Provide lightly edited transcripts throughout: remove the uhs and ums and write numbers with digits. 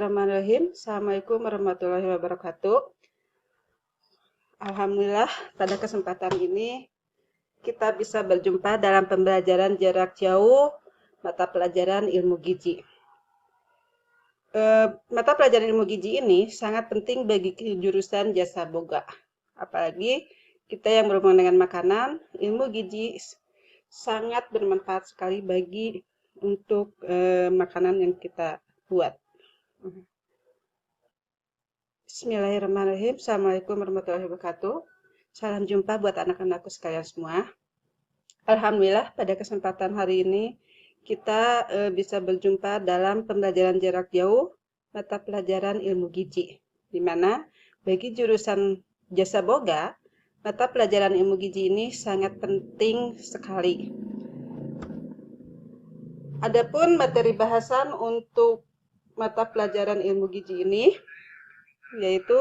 Bismillahirrahmanirrahim. Assalamualaikum warahmatullahi wabarakatuh. Alhamdulillah, pada kesempatan ini kita bisa berjumpa dalam pembelajaran jarak jauh mata pelajaran ilmu gizi. Mata pelajaran ilmu gizi ini sangat penting bagi jurusan jasa boga. Apalagi kita yang berhubungan dengan makanan, ilmu gizi sangat bermanfaat sekali bagi untuk makanan yang kita buat. Bismillahirrahmanirrahim. Assalamualaikum warahmatullahi wabarakatuh. Salam jumpa buat anak-anakku sekalian semua. Alhamdulillah pada kesempatan hari ini kita bisa berjumpa dalam pembelajaran jarak jauh mata pelajaran ilmu gizi. Di mana bagi jurusan jasa boga, mata pelajaran ilmu gizi ini sangat penting sekali. Adapun materi bahasan untuk mata pelajaran ilmu gizi ini yaitu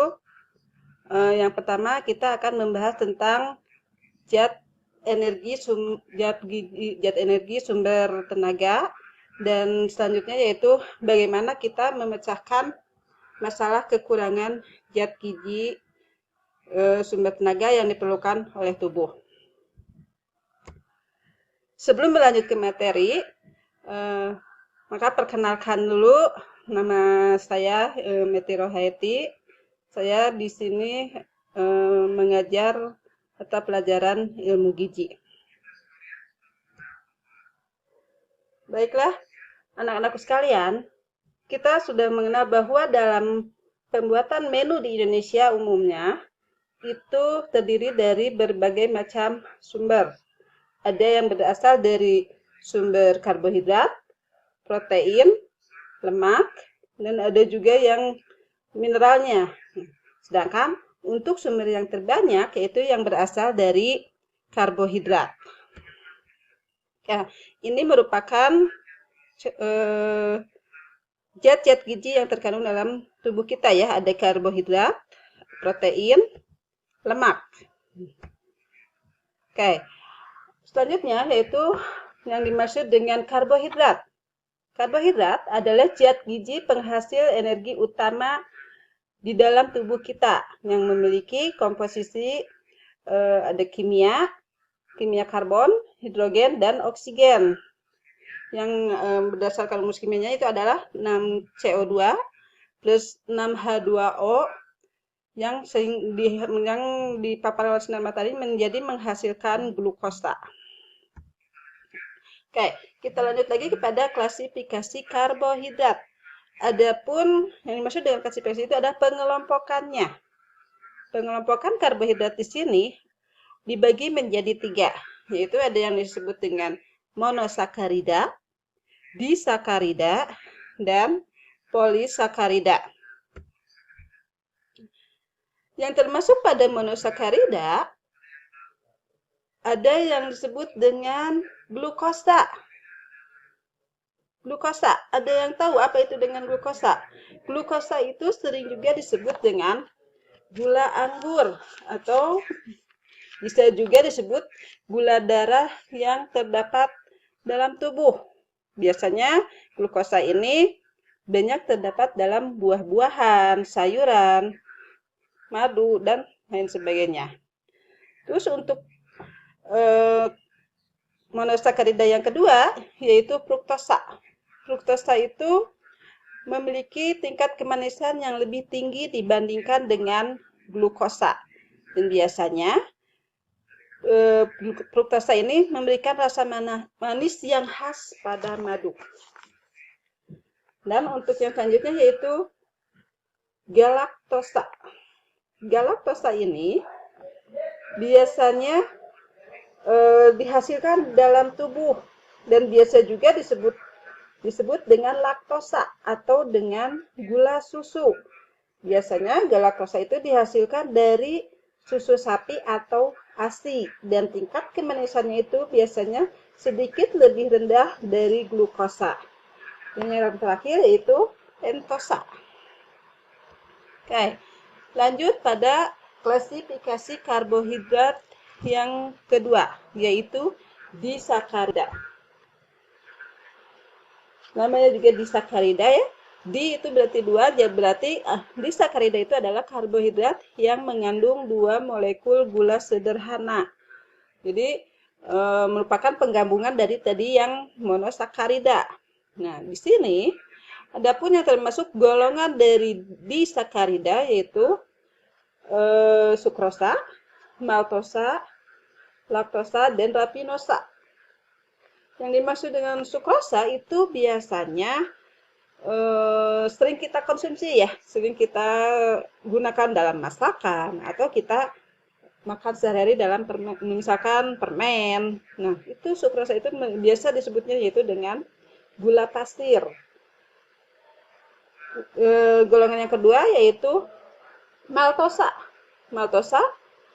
yang pertama kita akan membahas tentang zat energi sumber tenaga, dan selanjutnya yaitu bagaimana kita memecahkan masalah kekurangan zat gizi sumber tenaga yang diperlukan oleh tubuh. Sebelum berlanjut ke materi, maka perkenalkan dulu, nama saya Meti Rohaiti. Saya di sini mengajar mata pelajaran ilmu gizi. Baiklah, anak-anakku sekalian, kita sudah mengenal bahwa dalam pembuatan menu di Indonesia umumnya itu terdiri dari berbagai macam sumber. Ada yang berasal dari sumber karbohidrat, protein, lemak, dan ada juga yang mineralnya. Sedangkan untuk sumber yang terbanyak yaitu yang berasal dari karbohidrat. Ya, ini merupakan zat-zat gizi yang terkandung dalam tubuh kita ya. Ada karbohidrat, protein, lemak. Oke. Selanjutnya yaitu yang dimaksud dengan karbohidrat. Karbohidrat adalah zat gizi penghasil energi utama di dalam tubuh kita yang memiliki komposisi ada kimia karbon, hidrogen, dan oksigen. Yang berdasarkan rumus kimianya itu adalah 6CO2 plus 6H2O yang dipapar oleh sinar matahari menjadi menghasilkan glukosa. Oke, kita lanjut lagi kepada klasifikasi karbohidrat. Adapun yang dimaksud dengan klasifikasi itu adalah pengelompokannya. Pengelompokan karbohidrat di sini dibagi menjadi 3, yaitu ada yang disebut dengan monosakarida, disakarida, dan polisakarida. Yang termasuk pada monosakarida ada yang disebut dengan glukosa. Glukosa, ada yang tahu apa itu dengan glukosa? Glukosa itu sering juga disebut dengan gula anggur atau bisa juga disebut gula darah yang terdapat dalam tubuh. Biasanya glukosa ini banyak terdapat dalam buah-buahan, sayuran, madu, dan lain sebagainya. Terus untuk monosakarida yang kedua yaitu fruktosa. Fruktosa itu memiliki tingkat kemanisan yang lebih tinggi dibandingkan dengan glukosa. Dan biasanya fruktosa ini memberikan rasa manis yang khas pada madu. Dan untuk yang selanjutnya yaitu galaktosa. Galaktosa ini biasanya dihasilkan dalam tubuh dan biasa juga disebut dengan laktosa atau dengan gula susu. Biasanya galaktosa itu dihasilkan dari susu sapi atau ASI dan tingkat kemanisannya itu biasanya sedikit lebih rendah dari glukosa. Dan yang terakhir yaitu pentosa. Oke, lanjut pada klasifikasi karbohidrat yang kedua yaitu disakarida. Namanya juga disakarida ya. Di itu berarti 2, jadi berarti disakarida itu adalah karbohidrat yang mengandung 2 molekul gula sederhana. Jadi merupakan penggabungan dari tadi yang monosakarida. Nah, di sini ada pun yang termasuk golongan dari disakarida yaitu sukrosa, maltosa, laktosa, dan rapinosa. Yang dimaksud dengan sukrosa itu biasanya sering kita konsumsi ya, sering kita gunakan dalam masakan atau kita makan sehari-hari dalam misalkan permen. Nah, itu sukrosa itu biasa disebutnya yaitu dengan gula pasir. Golongan yang kedua yaitu maltosa. Maltosa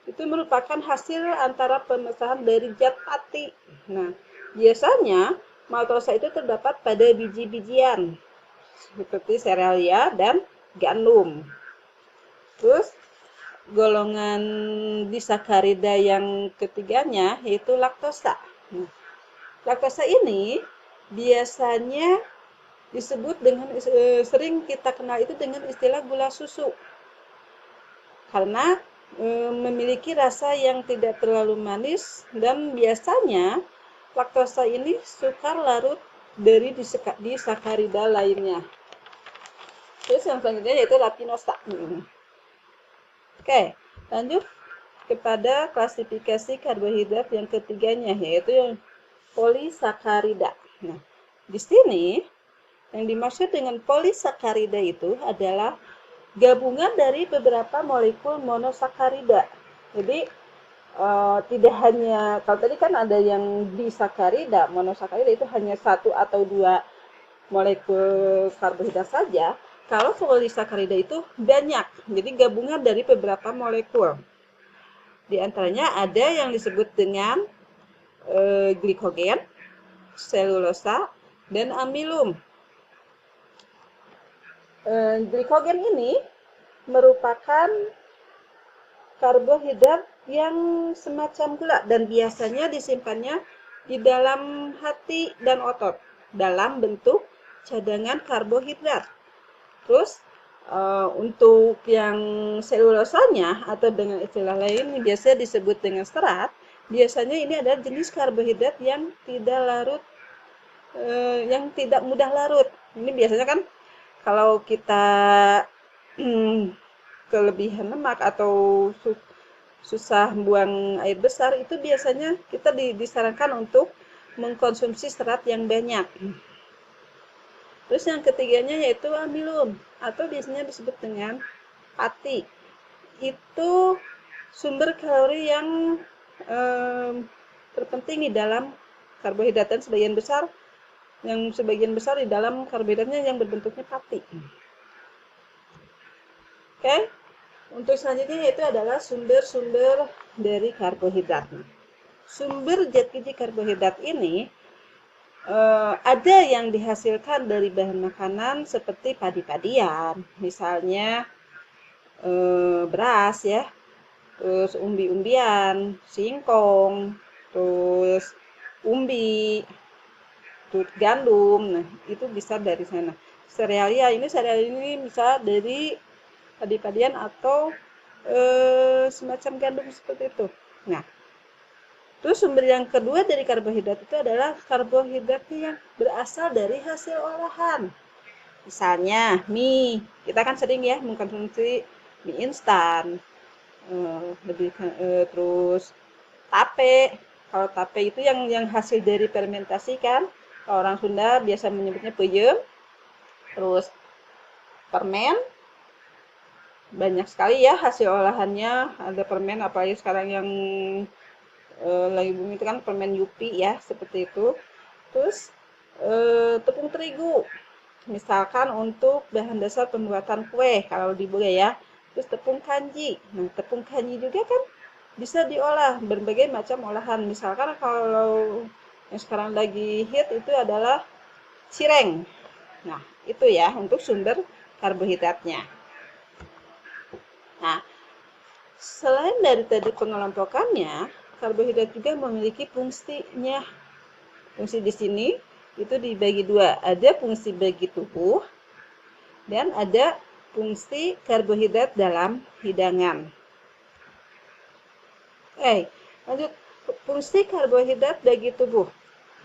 itu merupakan hasil antara pemesahan dari zat pati. Nah, biasanya maltosa itu terdapat pada biji-bijian seperti serealia dan gandum. Terus golongan disakarida yang ketiganya yaitu laktosa. Nah, laktosa ini biasanya disebut dengan sering kita kenal itu dengan istilah gula susu. Karena memiliki rasa yang tidak terlalu manis dan biasanya laktosa ini sukar larut dari disakarida lainnya. Terus yang selanjutnya yaitu rapinosa. Oke, lanjut kepada klasifikasi karbohidrat yang ketiganya yaitu polisakarida. Nah, di sini yang dimaksud dengan polisakarida itu adalah gabungan dari beberapa molekul monosakarida. Jadi tidak hanya, kalau tadi kan ada yang disakarida, monosakarida itu hanya 1 atau 2 molekul karbohidrat saja. Kalau polisakarida itu banyak, jadi gabungan dari beberapa molekul. Di antaranya ada yang disebut dengan glikogen, selulosa, dan amilum. Glikogen ini merupakan karbohidrat yang semacam gula dan biasanya disimpannya di dalam hati dan otot dalam bentuk cadangan karbohidrat. Terus untuk yang selulosanya atau dengan istilah lain biasa disebut dengan serat, biasanya ini adalah jenis karbohidrat yang tidak larut, yang tidak mudah larut. Ini biasanya kan kalau kita kelebihan lemak atau susah buang air besar, itu biasanya kita disarankan untuk mengkonsumsi serat yang banyak. Terus yang ketiganya yaitu amilum atau biasanya disebut dengan pati. Itu sumber kalori yang terpenting di dalam karbohidrat dan sebagian besar di dalam karbohidratnya yang berbentuknya pati. Oke. Untuk selanjutnya yaitu adalah sumber-sumber dari karbohidrat. Sumber zat gizi karbohidrat ini ada yang dihasilkan dari bahan makanan seperti padi-padian, misalnya beras ya, terus umbi-umbian, singkong, terus umbi, terus gandum. Nah, itu bisa dari sana. Serealia ini bisa dari padi-padian atau semacam gandum seperti itu. Nah, terus sumber yang kedua dari karbohidrat itu adalah karbohidrat yang berasal dari hasil olahan. Misalnya mie, kita kan sering ya mengkonsumsi mie instan, terus tape. Kalau tape itu yang hasil dari fermentasi kan, kalau orang Sunda biasa menyebutnya peyem. Terus permen, banyak sekali ya hasil olahannya, ada permen apalagi sekarang yang lagi booming itu kan permen Yupi ya, seperti itu. Terus tepung terigu, misalkan untuk bahan dasar pembuatan kue kalau di Bule ya. Terus tepung kanji. Nah, tepung kanji juga kan bisa diolah berbagai macam olahan. Misalkan kalau yang sekarang lagi hit itu adalah cireng. Nah, itu ya untuk sumber karbohidratnya. Nah, selain dari tadi pengelompokannya, karbohidrat juga memiliki fungsinya. Fungsi di sini itu dibagi dua. Ada fungsi bagi tubuh dan ada fungsi karbohidrat dalam hidangan. Lanjut, fungsi karbohidrat bagi tubuh.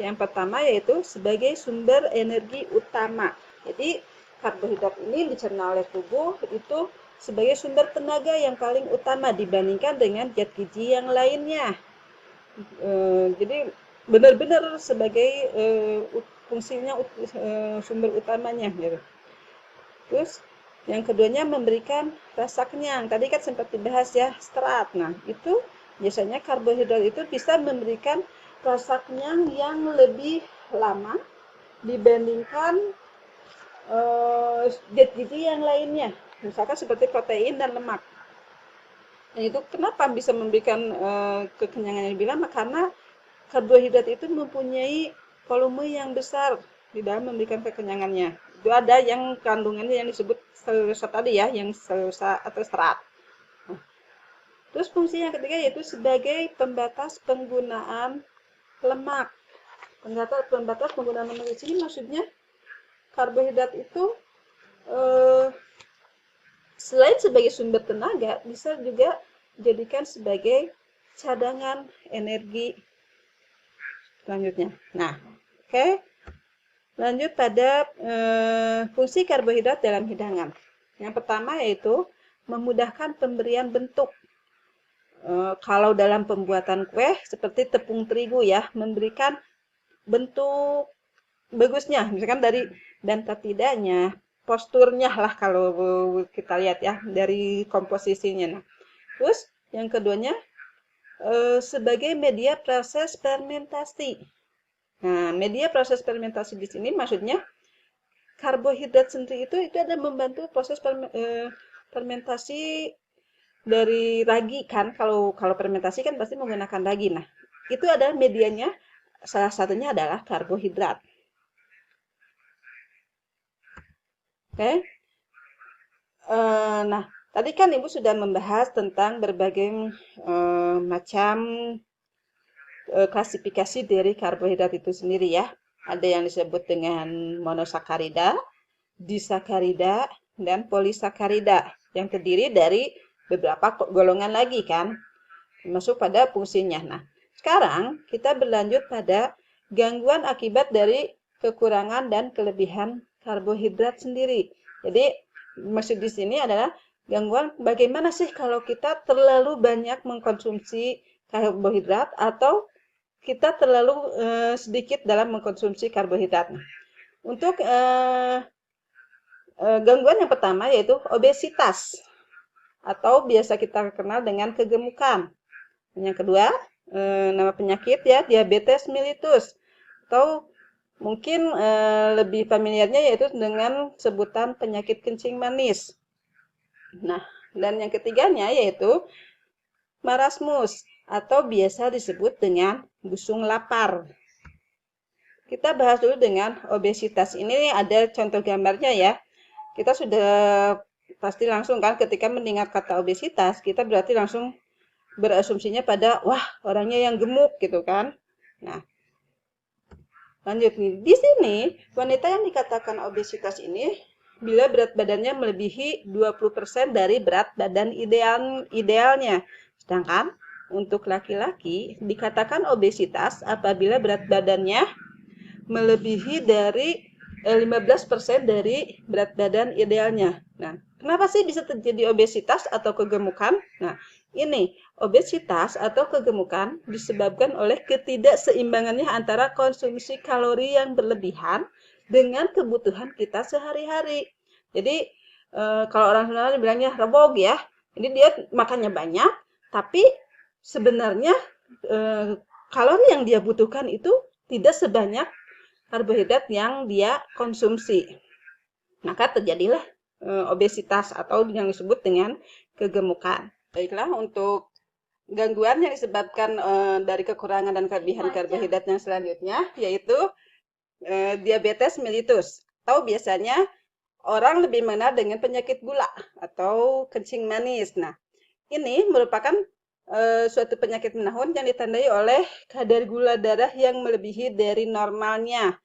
Yang pertama yaitu sebagai sumber energi utama. Jadi karbohidrat ini dicerna oleh tubuh itu sebagai sumber tenaga yang paling utama dibandingkan dengan zat gizi yang lainnya. Jadi benar-benar sebagai fungsinya sumber utamanya gitu. Terus yang keduanya memberikan rasa kenyang. Tadi kan sempat dibahas ya, serat. Nah, itu biasanya karbohidrat itu bisa memberikan rasa kenyang yang lebih lama dibandingkan zat gizi yang lainnya. Misalkan seperti protein dan lemak. Nah, itu kenapa bisa memberikan kekenyangan yang lebih lama? Karena karbohidrat itu mempunyai volume yang besar di dalam memberikan kekenyangannya. Itu ada yang kandungannya yang disebut selulosa tadi ya, yang selulosa atau serat. Terus fungsi yang ketiga yaitu sebagai pembatas penggunaan lemak. Pembatas penggunaan lemak di sini maksudnya karbohidrat itu selain sebagai sumber tenaga bisa juga dijadikan sebagai cadangan energi selanjutnya. Nah, oke. Lanjut pada fungsi karbohidrat dalam hidangan. Yang pertama yaitu memudahkan pemberian bentuk. Kalau dalam pembuatan kue seperti tepung terigu ya, memberikan bentuk bagusnya, misalkan dari dan tidaknya posturnya lah kalau kita lihat ya dari komposisinya. Nah, terus yang keduanya sebagai media proses fermentasi. Nah, media proses fermentasi di sini maksudnya karbohidrat sendiri itu ada membantu proses fermentasi dari ragi kan. Kalau fermentasi kan pasti menggunakan ragi. Nah, itu ada medianya, salah satunya adalah karbohidrat. Oke. Nah, tadi kan Ibu sudah membahas tentang berbagai macam klasifikasi dari karbohidrat itu sendiri ya. Ada yang disebut dengan monosakarida, disakarida, dan polisakarida yang terdiri dari beberapa golongan lagi kan, masuk pada fungsinya. Nah, sekarang kita berlanjut pada gangguan akibat dari kekurangan dan kelebihan karbohidrat sendiri. Jadi, maksud di sini adalah gangguan bagaimana sih kalau kita terlalu banyak mengkonsumsi karbohidrat atau kita terlalu sedikit dalam mengkonsumsi karbohidrat. Untuk gangguan yang pertama yaitu obesitas atau biasa kita kenal dengan kegemukan. Yang kedua, nama penyakit ya, diabetes mellitus atau mungkin lebih familiarnya yaitu dengan sebutan penyakit kencing manis. Nah, dan yang ketiganya yaitu marasmus atau biasa disebut dengan busung lapar. Kita bahas dulu dengan obesitas. Ini ada contoh gambarnya ya. Kita sudah pasti langsung kan ketika mendengar kata obesitas, kita berarti langsung berasumsinya pada wah, orangnya yang gemuk gitu kan. Nah, lanjut nih. Di sini, wanita yang dikatakan obesitas ini bila berat badannya melebihi 20% dari berat badan idealnya. Sedangkan untuk laki-laki dikatakan obesitas apabila berat badannya melebihi dari 15% dari berat badan idealnya. Nah, kenapa sih bisa terjadi obesitas atau kegemukan? Nah, ini obesitas atau kegemukan disebabkan oleh ketidakseimbangannya antara konsumsi kalori yang berlebihan dengan kebutuhan kita sehari-hari. Jadi, kalau orang Sunda bilangnya rebog ya. Jadi dia makannya banyak, tapi sebenarnya kalori yang dia butuhkan itu tidak sebanyak karbohidrat yang dia konsumsi. Maka terjadilah obesitas atau yang disebut dengan kegemukan. Baiklah, untuk gangguan yang disebabkan dari kekurangan dan kelebihan karbohidrat yang selanjutnya yaitu diabetes mellitus atau biasanya orang lebih mengenal dengan penyakit gula atau kencing manis. Nah, ini merupakan suatu penyakit menahun yang ditandai oleh kadar gula darah yang melebihi dari normalnya.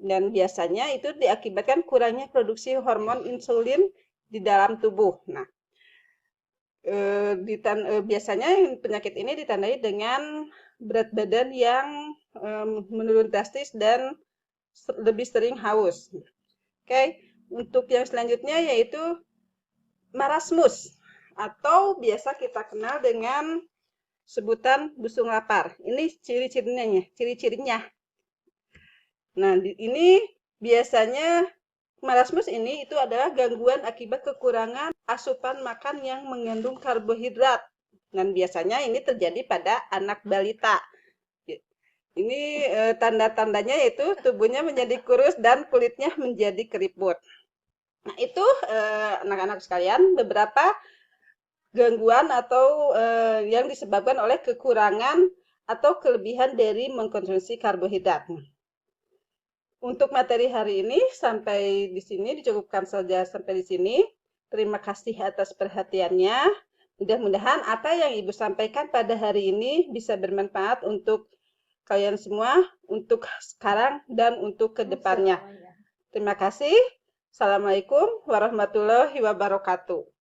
Dan biasanya itu diakibatkan kurangnya produksi hormon insulin di dalam tubuh. Nah, biasanya penyakit ini ditandai dengan berat badan yang menurun drastis dan lebih sering haus. Oke, untuk yang selanjutnya yaitu marasmus atau biasa kita kenal dengan sebutan busung lapar. Ini ciri-cirinya. Nah, ini biasanya marasmus ini itu adalah gangguan akibat kekurangan asupan makan yang mengandung karbohidrat. Dan biasanya ini terjadi pada anak balita. Ini tanda-tandanya yaitu tubuhnya menjadi kurus dan kulitnya menjadi keriput. Nah, itu anak-anak sekalian beberapa gangguan atau yang disebabkan oleh kekurangan atau kelebihan dari mengkonsumsi karbohidrat. Untuk materi hari ini sampai di sini dicukupkan saja sampai di sini. Terima kasih atas perhatiannya. Mudah-mudahan apa yang Ibu sampaikan pada hari ini bisa bermanfaat untuk kalian semua, untuk sekarang dan untuk kedepannya. Terima kasih. Assalamualaikum warahmatullahi wabarakatuh.